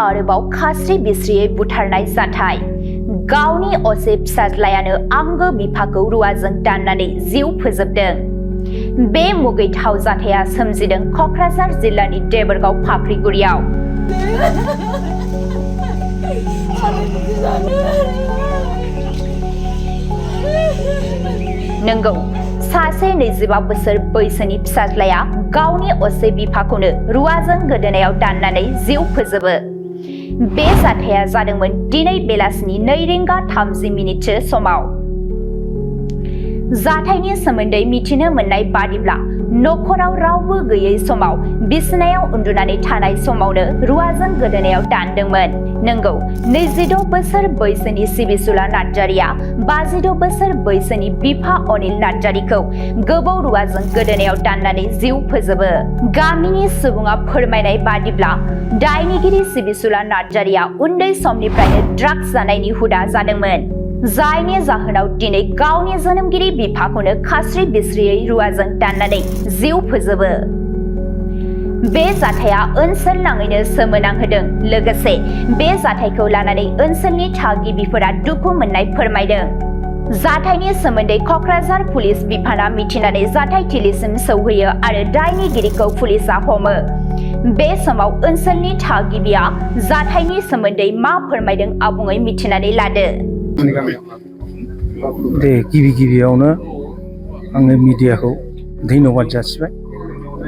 आरोबाव खास्रि बिस्रियै बुथारनाय जाथाय गावनि असे फिसाज्लायानो आंगो बिफाखौ रुवाजों दाननानै जिउ फोजोबदों। बे मुगैथाव जाथाया सोमजिदों क'क्राझार जिल्लानि देबोरगाव फाख्रिगुरियाव। नंगौ, सासे 25 बोसोर बैसोनि फिसाज्लाया गावनि असे बिफाखौनो रुवाजों गोदोनायाव दाननानै जिउ फोजोबो। बे जाथाया जादोंमोन दिनै बेलासिनि 2:30 समाव। जाथायनि सोमोन्दै मिथिनो मोननाय बादिब्ला नखराव रावबो गैयै समाव बिसनायाव उन्दुनानै थानाय समावनो रुवाजों गोदोनायाव दानदोंमोन। नंगौ, 26 बोसोर बैसोनि सिबिसुला नार्जारिया 52 बोसोर बैसोनि बिफा अनिल नार्जारिखौ गोबौ रुवाजों गोदोनायाव दाननानै जिउ फोजोबो। गामिनि सुबुङा फोरमायनाय बादिब्ला दायनिगिरि सिबिसुला नार्जारिया उन्दै समनिफ्रायनो ड्राग्स जानायनि हुदा जादोंमोन, जायनि जाहोनाव दिनै गावनि जोनोमगिरि बिफाखौनो खास्रि बिस्रियै रुवाजों दाननानै जिउ फोजोबो। बे जाथाया ओनसोल नाङैनो सोमोनांहोदों। लोगोसे बे जाथायखौ लानानै ओनसोलनि थागिबिफोरा दुखु मोननाय फोरमायदों। जाथायनि सोमोन्दै क'क्राझार पुलिस बिफाना मिथिनानै जाथायथिलिसिम सौहैयो आरो दायनिगिरिखौ पुलिसा हमो। बे समाव ओनसोलनि थागिबिया जाथायनि सोमोन्दै मा फोरमायदों आबुङै मिथिनानै लादो। दे गिबियावनो आङो मिडियाखौ धन्यबाद जासिबाय।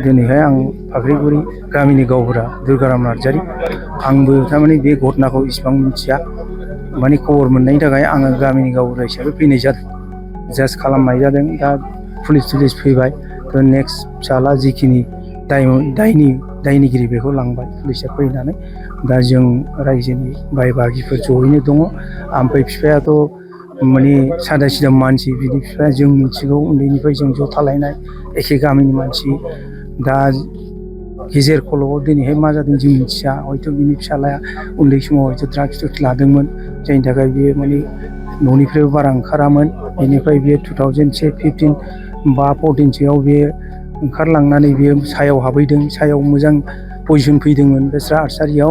दिनैहाय आं फाख्रिगुरि गामिनि गावबुरा दुर्गाराम नार्जारि। आंबो थारमाने बे घटनाखौ इसिबां मिथिया, माने खबर मोननायनि थाखाय आङो गामिनि गावबुरा हिसाबै फैनाय जादों, जास्ट खालामनाय जादों। दा पुलिस फैबाय, थ' नेक्स्ट फिसाला जिखिनि दायनिगिरि बेखौ लांबाय पुलिसा फैनानै। दा जों रायजोनि बाय बाहागिफोर जयैनो दङ। ओमफ्राय बिफायाथ' माने सादा सिदा मानसि, बिनि बिफाया जों मिथिगौ उन्दैनिफ्राय जों ज' थालायनाय एखे गामिनि मानसि। दा गेजेर खल'आव दिनैहाय मा जादों जों मिथिया, हयथ' बिनि फिसालाया उन्दै समाव हयथ' ड्राग्स लादोंमोन, जायनि थाखाय बियो माने न'निफ्रायबो बारा ओंखारामोन। बेनिफ्राय बियो 2015 बा 14सोआव बियो ओंखारलांनानै बियो सायाव हाबहैदों, सायाव मोजां पजिसन फैदोंमोन बेस्रा आर्सारियाव।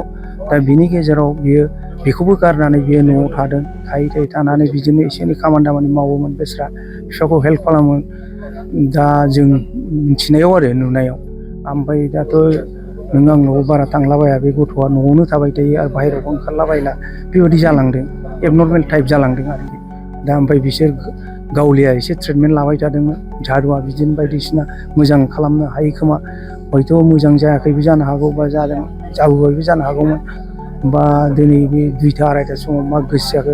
दा बिनि गेजेराव बियो बेखौबो गारनानै बियो न'आव थादों। थायै थानानै बिदिनो एसे एनै खामानि दामानि मावोमोन, बेस्रा बिफाखौ हेल्प खालामो। दा जों मिथिनायाव आरो नुनायाव। ओमफ्राय दाथ' नों आंनाव बारा थांलाबाया, बे गथ'आ न'आवनो थाबाय थायो आरो बाहेरायावबो ओंखारलाबायला, बेबायदि जालांदों, एबनर्मेल टाइप जालांदों आरोखि। दा ओमफ्राय बिसोर गावलिया एसे ट्रिटमेन्ट लाबाय थादोंमोन, झारुवा बिदिनो बायदिसिना मोजां खालामनो हायो खोमा, हयथ' मोजां जायाखैबो जानो हागौ, बा जादों जाबोबायबो जानो हागौमोन। बा दिनै बे 2ता 2:30 समाव मा गोसो जाखो,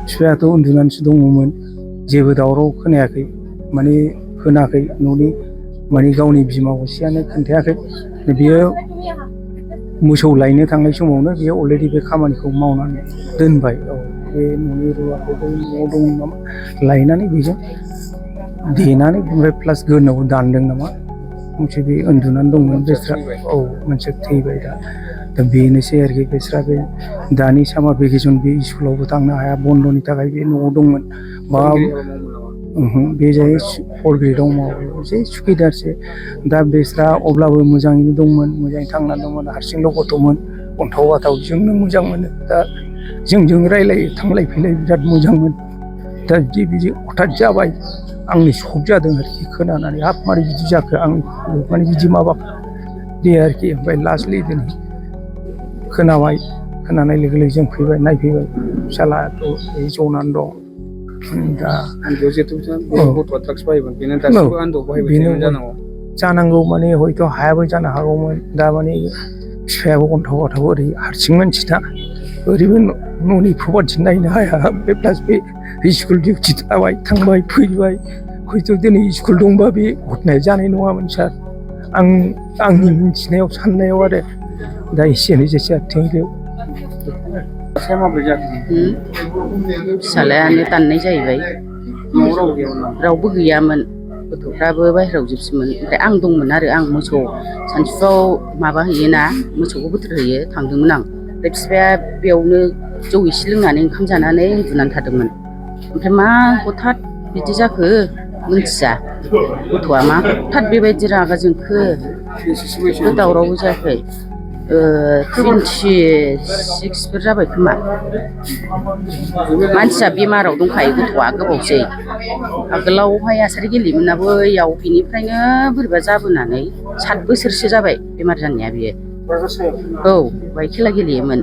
बिफायाथ' उन्दुनानैसो दङमोन, जेबो दावराव खोनायाखै, माने होनाखै न'नि, माने गावनि बिमा असेयानो खोन्थायाखै। बियो मोसौ लायनो थांनाय समावनो बियो अलरेडि बे खामानिखौ मावनानै दोनबाय। औ, बे न'नि रुवाखौ न'आव दं नामा लायनानै बेजों देनानै ओमफ्राय प्लास गोदोनायाव दानदों नामा, मोनसे बे उन्दुनानै दंमोन बेस्रा। औ, मोनसे थैबाय। दा बेनोसै आरोखि। बेस्रा बे दानि सामार भेकेसन, बे स्कुलावबो थांनो हाया, बन्द'नि थाखाय बे न'आव दंमोन। बा बे जाय 4 ग्रेडआव मावो, एसे सुखिदारसो। दा बेस्रा अब्लाबो मोजाङैनो दंमोन, मोजाङै थांनानै दंमोन, हारसिंल' गथ'मोन, अन्थाव बाथाव जोंनो मोजां मोनो। दा जोंजों रायलायो, थांलाय फैलाय बिराद मोजांमोन। दा बिदि हथात जाबाय, आंनि सक जादों आरोखि खोनानानै, हाब मारै बिदि जाखो, आं माने बिदि माबा दे आरोखि। ओमफ्राय लास्टलि दिनै खोनाबाय, खोनानाय लोगो लोगो जों फैबाय, नायफैबाय, फिसालायाथ' जनानै दं। दा जानांगौ, माने हयथ' हायाबो जानो हागौमोन। दा माने बिफायाबो अन्थाव बाथाव, ओरै हारसिं मानसिना ओरैबो न'नि प्रपार्टि नायनो हाया, बे प्लास बे स्कुल डिउटि थाबाय, थांबाय फैबाय। हयथ' दिनै स्कुल दंबा बे घटनाया जानाय नङामोन सार, आंनि मिथिनायाव साननायाव आरो। दा एसेनोसै सार, थेंक इउ। फिसालायानो दाननाय जाहैबाय, रावबो गैयामोन, गथ'फ्राबो बाहेरायाव जोबसोमोन। ओमफ्राय आं दंमोन आरो, आं मोसौ सानसुआव माबा हैयोना, मोसौखौ बोथोर होयो, थांदोंमोन आं। ओमफ्राय बिफाया बेयावनो जौ एसे लोंनानै ओंखाम जानानै उन्दुनानै थादोंमोन। ओमफ्राय मा हथात बिदि जाखो मिथिया, गथ'आ मा हथात बेबायदि रागा जोंखो, जेबो दावरावबो जायाखै। 26फोर जाबाय खोमा मानसिया बेमाराव दंखायो गथ'आ गोबावसै आगोलावहाय आसारि गेलेयोमोन बैयाव बिनिफ्रायनो बोरैबा जाबोनानै 7 बोसोरसो जाबाय बेमार जानाया बियो औ बाय खेला गेलेयोमोन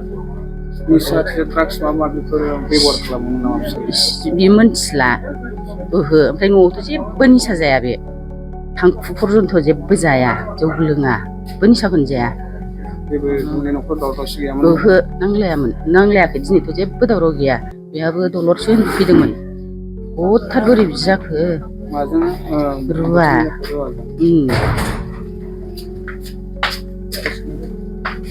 बि मोनथिला ओहो ओमफ्राय न'आवथ' जेबो निसा जाया बे थांखु पर्यन्त जेबो जाया जौ लोङा जेबो निसाखौनो जाया ओहो नांलायाखै दिनैथ' जेबो दावराव गैया बेहाबो दलरसो उन्दुफैदोंमोन हथात बोरै बिदि जाखो रुवा